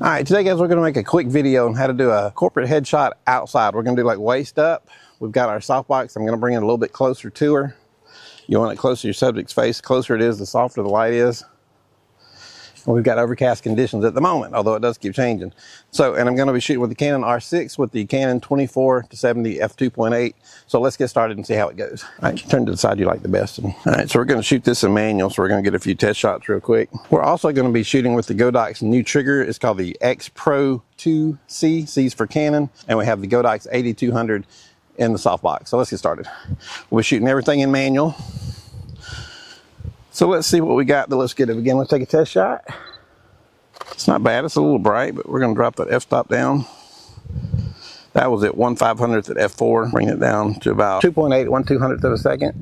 All right, today guys, we're gonna make a quick video on how to do a corporate headshot outside. We're gonna do like waist up. We've got our softbox. I'm gonna bring it a little bit closer to her. You want it closer to your subject's face. The closer it is, the softer the light is. And we've got overcast conditions at the moment, although it does keep changing. So, and I'm gonna be shooting with the Canon R6 with the Canon 24-70 f2.8. So let's get started and see how it goes. All right, turn to the side you like the best. All right, so we're gonna shoot this in manual, so we're gonna get a few test shots real quick. We're also gonna be shooting with the Godox new trigger. It's called the X Pro 2C, C's for Canon, and we have the Godox 8200 in the softbox. So let's get started. We'll be shooting everything in manual. So let's see what we got that looks good. Again, let's take a test shot. It's not bad, it's a little bright, but we're gonna drop that f-stop down. That was at 1/500th at f4. Bring it down to about 2.8, 1/200th of a second.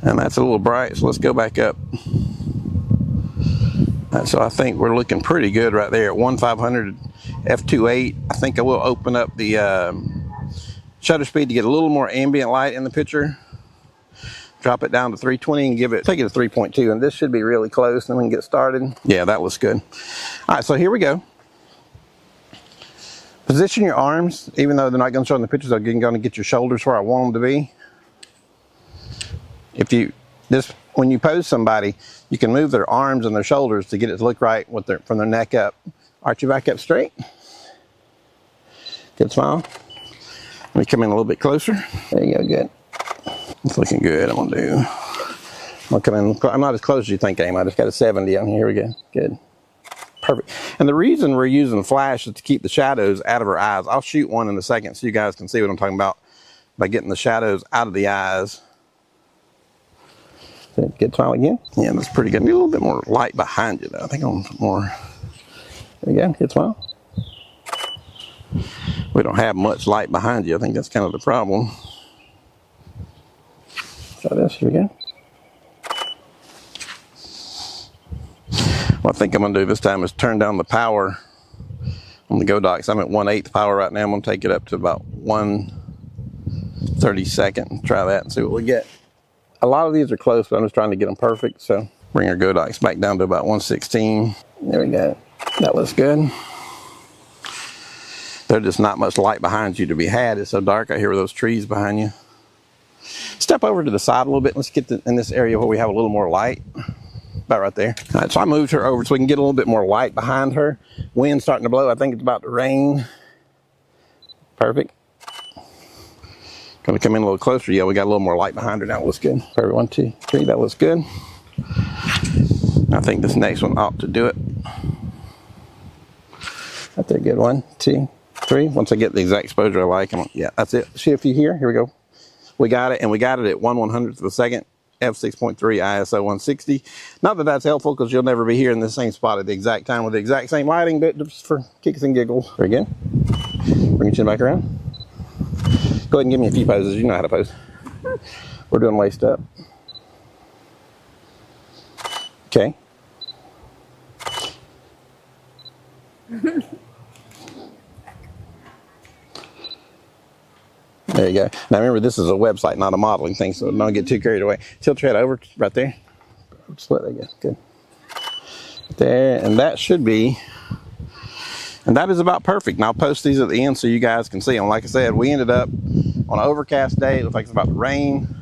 And that's a little bright, so let's go back up. So I think we're looking pretty good right there at 1/500 f2.8. I think I will open up the shutter speed to get a little more ambient light in the picture. Drop it down to 320 and take it to 3.2, and this should be really close, and we can get started. Yeah, that looks good. All right, so here we go. Position your arms, even though they're not gonna show in the pictures, they're gonna get your shoulders where I want them to be. When you pose somebody, you can move their arms and their shoulders to get it to look right with from their neck up. Arch your back up straight. Good smile. Let me come in a little bit closer. There you go, good. It's looking good. I'm gonna come in. I'm not as close as you think I am. I just got a 70 on here. Here we go. Good. Perfect. And the reason we're using flash is to keep the shadows out of her eyes. I'll shoot one in a second so you guys can see what I'm talking about by getting the shadows out of the eyes. Good smile again. Yeah, that's pretty good. Need a little bit more light behind you though. I think I want more. There you go. Good smile. We don't have much light behind you. I think that's kind of the problem. Try this, here we go. What I think I'm gonna do this time is turn down the power on the Godox. I'm at 1/8 power right now. I'm gonna take it up to about 1/32. Try that and see what we get. A lot of these are close, but I'm just trying to get them perfect. So bring our Godox back down to about 1/16. There we go. That looks good. There's just not much light behind you to be had. It's so dark out here with those trees behind you. Step over to the side a little bit. Let's get in this area where we have a little more light. About right there. All right, so I moved her over so we can get a little bit more light behind her. Wind's starting to blow. I think it's about to rain. Perfect. Gonna come in a little closer. Yeah, we got a little more light behind her now. It looks good. Perfect. 1, 2, 3. That looks good. I think this next one ought to do it. That's a good 1, 2, 3. Once I get the exact exposure I like, yeah, that's it. See if you hear. Here we go. We got it, and we got it at 1/100th of a second, f6.3 ISO 160. Not that that's helpful, because you'll never be here in the same spot at the exact time with the exact same lighting, but just for kicks and giggles. Very good. Bring your chin back around. Go ahead and give me a few poses. You know how to pose. We're doing waist up. Okay. There you go. Now remember, this is a website, not a modeling thing, so don't get too carried away. Tilt your head over right there. Just let that go. Good. There, and that should be, and that is about perfect. And I'll post these at the end so you guys can see them. Like I said, we ended up on an overcast day. It looked like it's about to rain.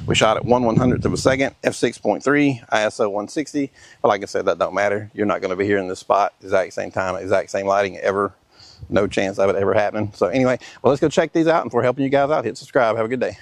We shot at 1/100th of a second, f6.3, ISO 160. But like I said, that don't matter. You're not going to be here in this spot exact same time, exact same lighting ever. No chance of it ever happening. So anyway, well, let's go check these out. And for helping you guys out, hit subscribe. Have a good day.